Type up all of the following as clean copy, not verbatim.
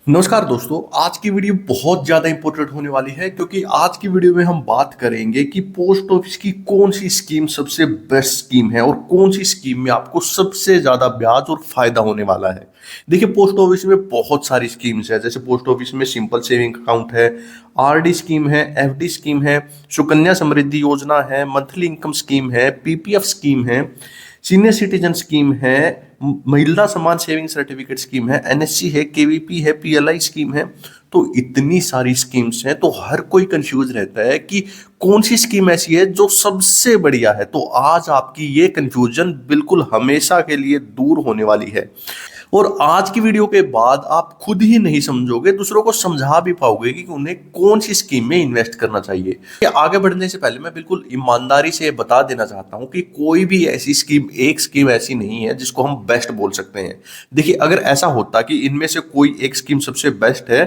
नमस्कार दोस्तों। आज की वीडियो बहुत ज़्यादा इंपॉर्टेंट होने वाली है क्योंकि आज की वीडियो में हम बात करेंगे कि पोस्ट ऑफिस की कौन सी स्कीम सबसे बेस्ट स्कीम है और कौन सी स्कीम में आपको सबसे ज़्यादा ब्याज और फायदा होने वाला है। देखिए, पोस्ट ऑफिस में बहुत सारी स्कीम्स है। जैसे पोस्ट ऑफिस में सिंपल सेविंग अकाउंट है, आरडी स्कीम है, एफडी स्कीम है, सुकन्या समृद्धि योजना है, मंथली इनकम स्कीम है, पीपीएफ स्कीम है, सीनियर सिटीजन स्कीम है, महिला सम्मान सेविंग सर्टिफिकेट स्कीम है, एनएससी है, केवीपी है, पीएलआई स्कीम है। तो इतनी सारी स्कीम्स हैं, तो हर कोई कंफ्यूज रहता है कि कौन सी स्कीम ऐसी है जो सबसे बढ़िया है। तो आज आपकी ये कंफ्यूजन बिल्कुल हमेशा के लिए दूर होने वाली है और आज की वीडियो के बाद आप खुद ही नहीं समझोगे, दूसरों को समझा भी पाओगे कि उन्हें कौन सी स्कीम में इन्वेस्ट करना चाहिए। आगे बढ़ने से पहले मैं बिल्कुल ईमानदारी से बता देना चाहता हूं कि कोई भी ऐसी स्कीम, एक स्कीम ऐसी नहीं है जिसको हम बेस्ट बोल सकते हैं। देखिए, अगर ऐसा होता कि इनमें से कोई एक स्कीम सबसे बेस्ट है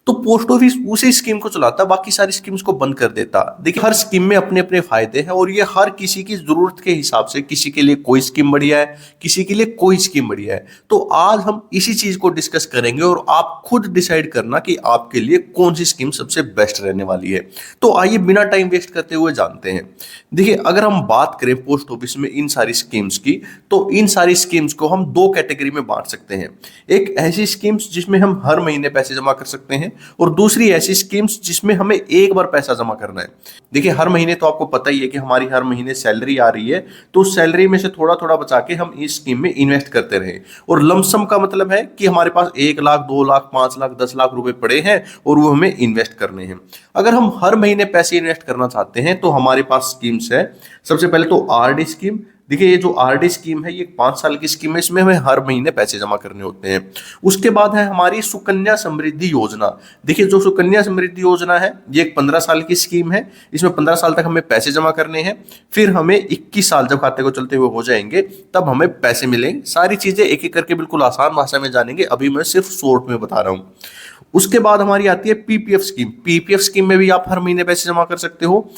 तो पोस्ट ऑफिस उसी स्कीम को चलाता, बाकी सारी स्कीम्स को बंद कर देता। देखिए, हर स्कीम में अपने अपने फायदे हैं और ये हर किसी की जरूरत के हिसाब से, किसी के लिए कोई स्कीम बढ़िया है, किसी के लिए कोई स्कीम बढ़िया है। तो आज हम इसी चीज को डिस्कस करेंगे और आप खुद डिसाइड करना कि आपके लिए कौन सी स्कीम सबसे बेस्ट रहने वाली है। तो आइए बिना टाइम वेस्ट करते हुए जानते हैं। देखिए, अगर हम बात करें पोस्ट ऑफिस में इन सारी स्कीम्स की, तो इन सारी स्कीम्स को हम दो कैटेगरी में बांट सकते हैं। एक ऐसी स्कीम्स जिसमें हम हर महीने पैसे जमा कर सकते हैं और दूसरी ऐसी स्कीम्स जिसमें हमें एक बार पैसा जमा करना है। देखिए, हर महीने तो आपको पता ही है कि हमारी हर महीने सैलरी आ रही है, तो उस सैलरी में से थोड़ा थोड़ा बचा के हम इस स्कीम में इन्वेस्ट करते रहे। और लमसम का मतलब है कि हमारे पास 1 लाख, 2 लाख, 5 लाख, 10 लाख रुपए पड़े हैं और वो हमें इन्वेस्ट करने हैं। अगर हम हर महीने पैसे इन्वेस्ट करना चाहते हैं तो हमारे पास स्कीम्स है। सबसे पहले तो आरडी स्कीम। देखिए, ये जो आरडी स्कीम है ये 5 साल की स्कीम है, इसमें हमें हर महीने पैसे जमा करने होते हैं। उसके बाद है हमारी सुकन्या समृद्धि योजना। देखिए, जो सुकन्या समृद्धि योजना है ये एक 15 साल की स्कीम है। इसमें 15 साल तक हमें पैसे जमा करने हैं, फिर हमें 21 साल जब खाते को चलते हुए हो जाएंगे तब हमें पैसे मिलेंगे। सारी चीजें एक एक करके बिल्कुल आसान भाषा में जानेंगे, अभी मैं सिर्फ शॉर्ट में बता रहा हूँ। उसके बाद हमारी आती है पीपीएफ स्कीम। पीपीएफ स्कीम में भी आप हर महीने पैसे जमा कर सकते हो।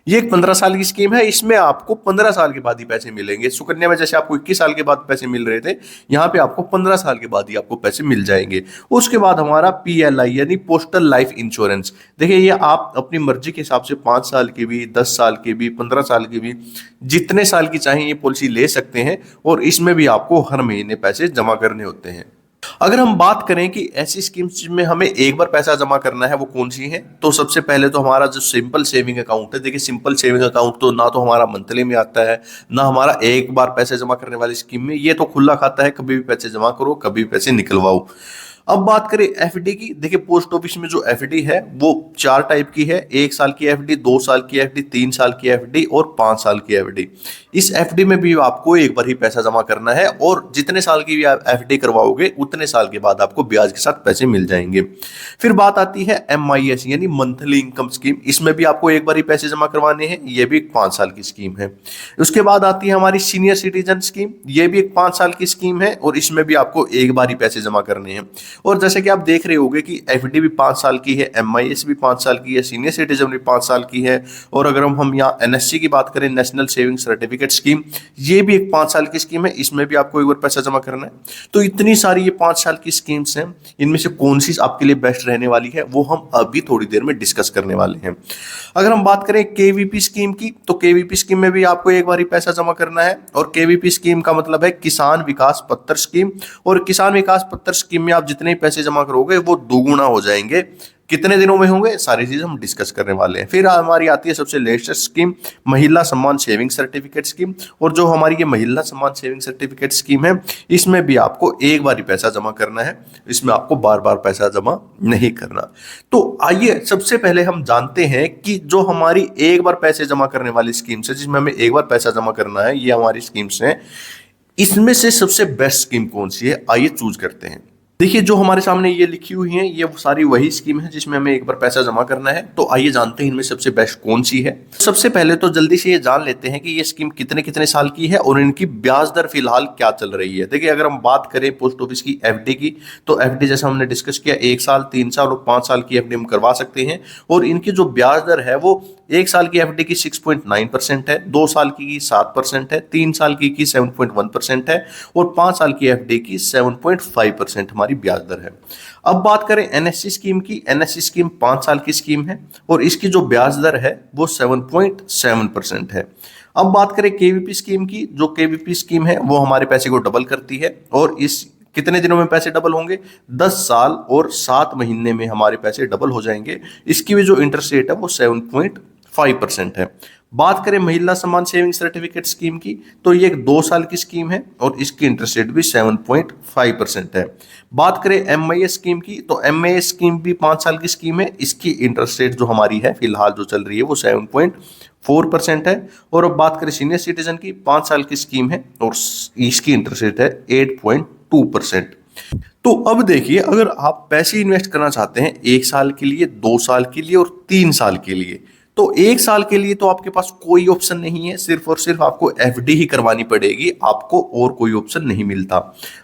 ये एक 15 साल की स्कीम है, इसमें आपको 15 साल के बाद ही पैसे मिलेंगे। सुकन्या में जैसे आपको 21 साल के बाद पैसे मिल रहे थे, यहाँ पे आपको 15 साल के बाद ही आपको पैसे मिल जाएंगे। उसके बाद हमारा पीएलआई यानी पोस्टल लाइफ इंश्योरेंस। देखिए, ये आप अपनी मर्जी के हिसाब से 5 साल की भी, 10 साल की भी, 15 साल की भी, जितने साल की चाहें ये पॉलिसी ले सकते हैं और इसमें भी आपको हर महीने पैसे जमा करने होते हैं। अगर हम बात करें कि ऐसी स्कीम्स जिनमें हमें एक बार पैसा जमा करना है वो कौन सी है, तो सबसे पहले तो हमारा जो सिंपल सेविंग अकाउंट है। देखिए, सिंपल सेविंग अकाउंट तो ना तो हमारा मंथली में आता है, ना हमारा एक बार पैसे जमा करने वाली स्कीम में। ये तो खुला खाता है, कभी भी पैसे जमा करो, कभी भी पैसे निकलवाओ। अब बात करें एफडी की। देखिए, पोस्ट ऑफिस में जो एफडी है वो 4 टाइप की है। 1 साल की एफडी, 2 साल की एफडी, 3 साल की एफडी और 5 साल की एफडी। इस एफडी में भी आपको एक बार ही पैसा जमा करना है और जितने साल की भी आप एफडी करवाओगे उतने साल के बाद आपको ब्याज के साथ पैसे मिल जाएंगे। फिर बात आती है एमआईएस यानी मंथली इनकम स्कीम। इसमें भी आपको एक बार ही पैसे जमा करवाने हैं। ये भी 5 साल की स्कीम है। उसके बाद आती है हमारी सीनियर सिटीजन स्कीम। ये भी एक 5 साल की स्कीम है और इसमें भी आपको एक बार ही पैसे जमा करने हैं। और जैसे कि आप देख रहे होंगे कि एफडी भी 5 साल की है, एमआईएस भी 5 साल की है, सीनियर सिटीजन भी 5 साल की है। और अगर हम यहाँ एनएससी की बात करें, नेशनल सेविंग सर्टिफिकेट स्कीम, ये भी एक 5 साल की स्कीम है। इसमें भी आपको एक बार पैसा जमा करना है। तो इतनी सारी ये 5 साल की स्कीम्स हैं। इनमें से कौन सी आपके लिए बेस्ट रहने वाली है वो हम अभी थोड़ी देर में डिस्कस करने वाले हैं। अगर हम बात करें केवीपी स्कीम की, तो केवीपी स्कीम में भी आपको एक बार ही पैसा जमा करना है। और केवीपी स्कीम का मतलब है किसान विकास पत्र स्कीम। और किसान विकास पत्र स्कीम में आप जितने पैसे जमा करोगे वो दोगुना हो जाएंगे। कितने दिनों में होंगे, सारी चीज हम डिस्कस करने वाले हैं। फिर हमारी आती है सबसे लेटेस्ट स्कीम, महिला सम्मान सेविंग सर्टिफिकेट स्कीम। और जो हमारी ये महिला सम्मान सेविंग सर्टिफिकेट स्कीम है, इसमें भी आपको एक बार ही पैसा जमा करना है। इसमें आपको बार बार पैसा जमा नहीं करना। तो आइए सबसे पहले हम जानते हैं कि जो हमारी एक बार पैसे जमा करने वाली स्कीम्स है, जिसमें हमें एक बार पैसा जमा करना है, ये हमारी स्कीम्स हैं। इसमें से सबसे बेस्ट स्कीम कौन सी है, आइए चूज करते हैं। देखिए, जो हमारे सामने ये लिखी हुई है ये सारी वही स्कीम है जिसमें हमें एक बार पैसा जमा करना है। तो आइए जानते हैं इनमें सबसे बेस्ट कौन सी है। सबसे पहले तो जल्दी से ये जान लेते हैं कि ये स्कीम कितने कितने साल की है और इनकी ब्याज दर फिलहाल क्या चल रही है। देखिए, अगर हम बात करें पोस्ट ऑफिस की एफडी की, तो एफडी जैसा हमने डिस्कस किया, 1 साल, 3 साल और 5 साल की एफडी हम करवा सकते हैं। और इनकी जो ब्याज दर है वो 1 साल की एफडी की 6.9% है, 2 साल की 7% है, 3 साल की 7.1% है और 5 साल की एफडी की 7.5% हमारी ब्याज दर है। अब बात करें एनएससी स्कीम की। एनएससी स्कीम 5 साल की स्कीम है और इसकी जो ब्याज दर है वो 7.7% है। अब बात करें केवीपी स्कीम की। जो केवीपी स्कीम है वो हमारे पैसे को डबल करती है और इस कितने दिनों में पैसे डबल होंगे? 10 साल और 7 महीने में हमारे पैसे डबल हो जाएंगे। इसकी भी जो इंटरेस्ट रेट है वो 7.5% है। बात करें महिला सम्मान सेविंग सर्टिफिकेट स्कीम की, तो ये एक 2 साल की स्कीम है और इसकी इंटरेस्ट रेट भी 7.5% है। बात करें एमआईएस स्कीम की, तो एमआईएस स्कीम भी 5 साल की स्कीम है। इसकी इंटरेस्ट रेट जो हमारी है फिलहाल जो चल रही है वो 7.4% है। और अब बात करें सीनियर सिटीजन की, 5 साल की स्कीम है और इसकी इंटरेस्ट रेट है 8.2%। तो अब देखिए, अगर आप पैसे इन्वेस्ट करना चाहते हैं 1 साल के लिए, 2 साल के लिए और 3 साल के लिए, तो 1 साल के लिए तो आपके पास कोई ऑप्शन नहीं है, सिर्फ और सिर्फ आपको एफडी ही करवानी पड़ेगी, आपको और कोई ऑप्शन नहीं मिलता।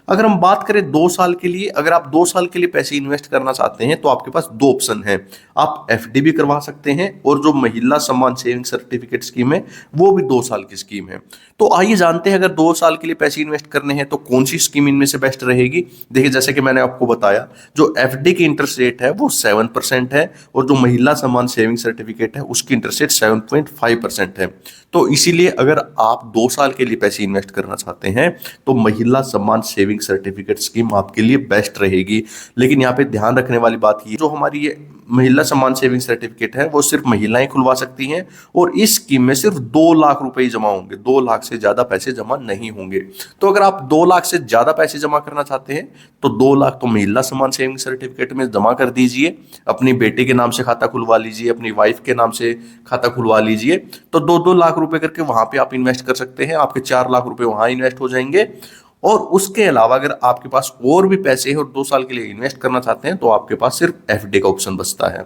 अगर हम बात करें 2 साल के लिए, अगर आप 2 साल के लिए पैसे इन्वेस्ट करना चाहते हैं तो आपके पास 2 ऑप्शन है। आप एफडी भी करवा सकते हैं और जो महिला सम्मान सेविंग सर्टिफिकेट स्कीम है वो भी 2 साल की स्कीम है। तो आइए जानते हैं, अगर 2 साल के लिए पैसे इन्वेस्ट करने हैं तो कौन सी स्कीम इनमें से बेस्ट रहेगी। देखिए, जैसे कि मैंने आपको बताया, जो एफडी की इंटरेस्ट रेट है वो 7% है और जो महिला सम्मान सेविंग सर्टिफिकेट है उसकी इंटरेस्ट रेट 7.5% है। तो इसीलिए अगर आप 2 साल के लिए पैसे इन्वेस्ट करना चाहते हैं तो महिला सम्मान सेविंग सर्टिफिकेट स्कीम आपके लिए बेस्ट रहेगी। लेकिन यहाँ पे ध्यान रखने वाली बात ये, जो हमारी ये महिला सम्मान सेविंग सर्टिफिकेट है वो सिर्फ महिलाएं खुलवा सकती हैं और इस स्कीम में सिर्फ 2 लाख रुपए ही जमा होंगे, 2 लाख से ज्यादा पैसे जमा नहीं होंगे। तो अगर आप 2 लाख से ज्यादा पैसे जमा करना चाहते हैं तो 2 लाख तो महिला सम्मान सेविंग सर्टिफिकेट में जमा कर दीजिए, अपनी बेटे के नाम से खाता खुलवा लीजिए, अपनी वाइफ के नाम से खाता खुलवा लीजिए। तो 2-2 लाख रुपए करके वहां पे आप इन्वेस्ट कर सकते हैं, आपके 4 लाख रुपए वहां इन्वेस्ट हो जाएंगे। और उसके अलावा अगर आपके पास और भी पैसे हैं और 2 साल के लिए इन्वेस्ट करना चाहते हैं तो आपके पास सिर्फ एफडी का ऑप्शन बचता है।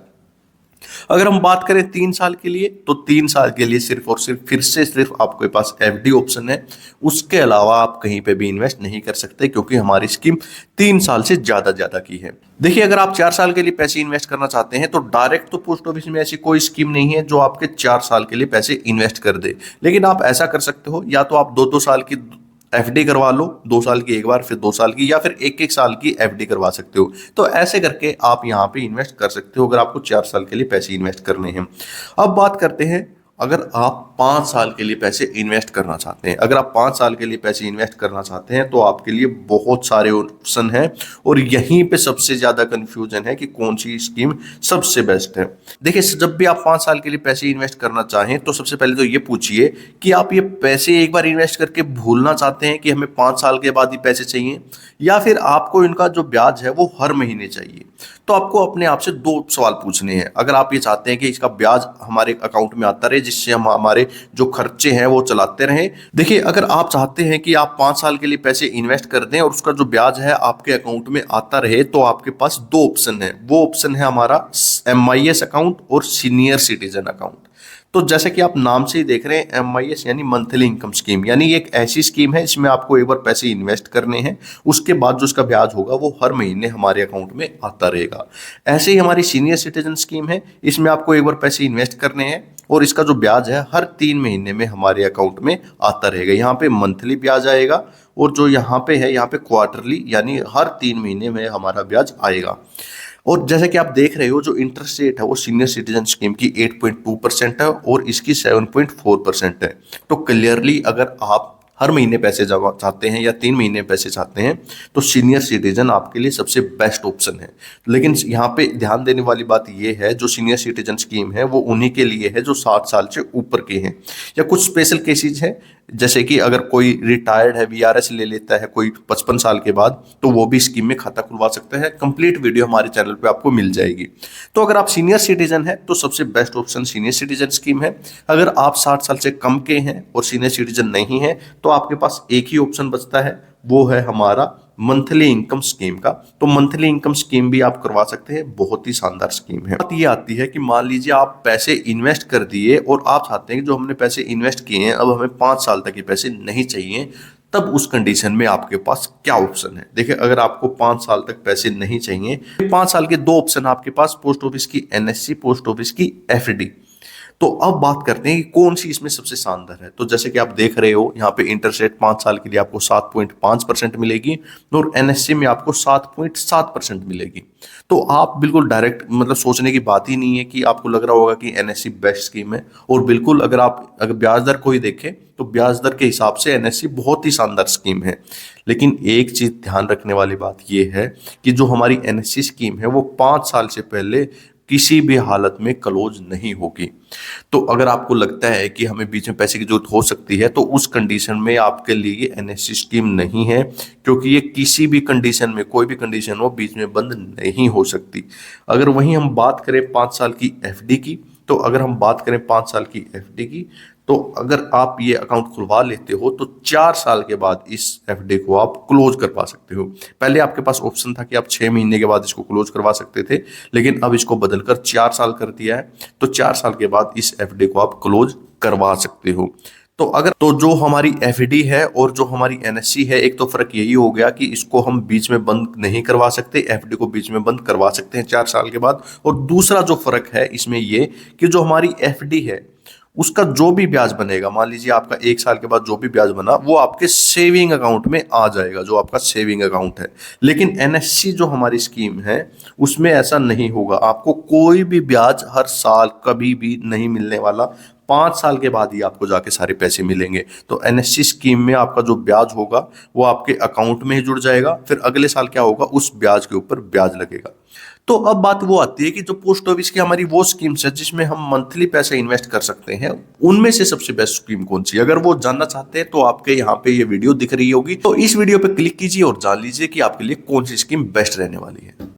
अगर हम बात करें 3 साल के लिए, तो 3 साल के लिए सिर्फ और सिर्फ फिर से सिर्फ आपके पास एफडी ऑप्शन है। उसके अलावा आप कहीं पे भी इन्वेस्ट नहीं कर सकते क्योंकि हमारी स्कीम 3 साल से ज्यादा की है। देखिए, अगर आप 4 साल के लिए पैसे इन्वेस्ट करना चाहते हैं तो डायरेक्ट तो पोस्ट ऑफिस में ऐसी कोई स्कीम नहीं है जो आपके 4 साल के लिए पैसे इन्वेस्ट कर दे। लेकिन आप ऐसा कर सकते हो, या तो आप 2-2 साल की एफडी करवा लो, 2 साल की एक बार, फिर 2 साल की, या फिर 1-1 साल की एफडी करवा सकते हो। तो ऐसे करके आप यहाँ पे इन्वेस्ट कर सकते हो अगर आपको 4 साल के लिए पैसे इन्वेस्ट करने हैं। अब बात करते हैं, अगर आप 5 साल के लिए पैसे इन्वेस्ट करना चाहते हैं, अगर आप 5 साल के लिए पैसे इन्वेस्ट करना चाहते हैं तो आपके लिए बहुत सारे ऑप्शन हैं और यहीं पे सबसे ज्यादा कंफ्यूजन है कि कौन सी स्कीम सबसे बेस्ट है। देखिए, जब भी आप 5 साल के लिए पैसे इन्वेस्ट करना चाहें तो सबसे पहले तो ये पूछिए कि आप ये पैसे एक बार इन्वेस्ट करके भूलना चाहते हैं कि हमें 5 साल के बाद ही पैसे चाहिए, या फिर आपको इनका जो ब्याज है वो हर महीने चाहिए। तो आपको अपने आप से 2 सवाल पूछने हैं। अगर आप ये चाहते हैं कि इसका ब्याज हमारे अकाउंट में आता रहे जिससे हम हमारे जो खर्चे हैं वो चलाते रहें। देखिए, अगर आप चाहते हैं कि आप 5 साल के लिए पैसे इन्वेस्ट कर दें और उसका जो ब्याज है आपके अकाउंट में आता रहे, तो आपके पास 2 ऑप्शन है। वो ऑप्शन है हमारा एमआईएस अकाउंट और सीनियर सिटीजन अकाउंट। तो जैसे कि आप नाम से ही देख रहे हैं, एमआईएस यानी मंथली इनकम स्कीम, यानी एक ऐसी स्कीम है जिसमें आपको एक बार पैसे इन्वेस्ट करने हैं, उसके बाद जो उसका ब्याज होगा वो हर महीने हमारे अकाउंट में आता रहेगा। ऐसे ही हमारी सीनियर सिटीजन स्कीम है, इसमें आपको एक बार पैसे इन्वेस्ट करने हैं और इसका जो ब्याज है हर 3 महीने में हमारे अकाउंट में आता रहेगा। यहाँ पे मंथली ब्याज आएगा और जो यहाँ पे है, यहाँ पे क्वार्टरली, यानी हर 3 महीने में हमारा ब्याज आएगा। और जैसे कि आप देख रहे हो, जो इंटरेस्ट रेट है वो सीनियर सिटीजन स्कीम की 8.2% है और इसकी 7.4% है। तो क्लियरली अगर आप हर महीने पैसे जमा चाहते हैं या 3 महीने पैसे चाहते हैं तो सीनियर सिटीजन आपके लिए सबसे बेस्ट ऑप्शन है। लेकिन यहाँ पे ध्यान देने वाली बात ये है, जो सीनियर सिटीजन स्कीम है वो उन्हीं के लिए है जो 60 साल से ऊपर के हैं, या कुछ स्पेशल केसेज है, जैसे कि अगर कोई रिटायर्ड है, वीआरएस ले लेता है कोई 55 साल के बाद, तो वो भी स्कीम में खाता खुलवा सकता है। कंप्लीट वीडियो हमारे चैनल पे आपको मिल जाएगी। तो अगर आप सीनियर सिटीजन है तो सबसे best option senior citizen scheme है। अगर आप 60 साल से कम के हैं और सीनियर सिटीजन नहीं है तो आपके पास एक ही ऑप्शन बचता है, वो है हमारा मंथली इनकम स्कीम का। तो मंथली इनकम स्कीम भी आप करवा सकते हैं, बहुत ही शानदार स्कीम है। बात ये आती है कि मान लीजिए आप पैसे इन्वेस्ट कर दिए और आप चाहते हैं कि जो हमने पैसे इन्वेस्ट किए हैं अब हमें 5 साल तक के पैसे नहीं चाहिए, तब उस कंडीशन में आपके पास क्या ऑप्शन है। देखिए, अगर आपको 5 साल तक पैसे नहीं चाहिए, 5 साल के 2 ऑप्शन आपके पास, पोस्ट ऑफिस की एनएससी, पोस्ट ऑफिस की एफडी। तो अब बात करते हैं कि कौन सी इसमें सबसे शानदार है। तो जैसे कि आप देख रहे हो यहाँ पे इंटरेस्ट रेट 5 साल के लिए आपको 7.5% मिलेगी और एनएससी में आपको 7.7% मिलेगी। तो आप बिल्कुल डायरेक्ट मतलब सोचने की बात ही नहीं है कि आपको लग रहा होगा कि एनएससी बेस्ट स्कीम है। और बिल्कुल अगर ब्याज दर को ही देखें तो ब्याज दर के हिसाब से एनएससी बहुत ही शानदार स्कीम है। लेकिन एक चीज ध्यान रखने वाली बात यह है कि जो हमारी एनएससी स्कीम है वो 5 साल से पहले किसी भी हालत में क्लोज नहीं होगी। तो अगर आपको लगता है कि हमें बीच में पैसे की जरूरत हो सकती है तो उस कंडीशन में आपके लिए एनएससी स्कीम नहीं है, क्योंकि ये किसी भी कंडीशन में, कोई भी कंडीशन हो, बीच में बंद नहीं हो सकती। अगर वहीं हम बात करें 5 साल की एफडी की, तो अगर हम बात करें 5 साल की एफडी की, तो अगर आप ये अकाउंट खुलवा लेते हो तो 4 साल के बाद इस एफडी को आप क्लोज करवा सकते हो। पहले आपके पास ऑप्शन था कि आप 6 महीने के बाद इसको क्लोज करवा सकते थे, लेकिन अब इसको बदलकर 4 साल कर दिया है। तो 4 साल के बाद इस एफडी को आप क्लोज करवा सकते हो। तो जो हमारी एफडी है और जो हमारी एनएससी है, एक तो फर्क यही हो गया कि इसको हम बीच में बंद नहीं करवा सकते, एफडी को बीच में बंद करवा सकते हैं 4 साल के बाद। और दूसरा जो फर्क है इसमें ये कि जो हमारी एफडी है उसका जो भी ब्याज बनेगा, मान लीजिए आपका 1 साल के बाद जो भी ब्याज बना वो आपके सेविंग अकाउंट में आ जाएगा, जो आपका सेविंग अकाउंट है। लेकिन एनएससी जो हमारी स्कीम है उसमें ऐसा नहीं होगा, आपको कोई भी ब्याज हर साल कभी भी नहीं मिलने वाला। 5 साल के बाद ही आपको जाके सारे पैसे मिलेंगे। तो एनएससी स्कीम में आपका जो ब्याज होगा वो आपके अकाउंट में ही जुड़ जाएगा, फिर अगले साल क्या होगा, उस ब्याज के ऊपर ब्याज लगेगा। तो अब बात वो आती है कि जो पोस्ट ऑफिस की हमारी वो स्कीम्स है जिसमें हम मंथली पैसे इन्वेस्ट कर सकते हैं, उनमें से सबसे बेस्ट स्कीम कौन सी है। अगर वो जानना चाहते हैं तो आपके यहाँ पे ये वीडियो दिख रही होगी, तो इस वीडियो पे क्लिक कीजिए और जान लीजिए कि आपके लिए कौन सी स्कीम बेस्ट रहने वाली है।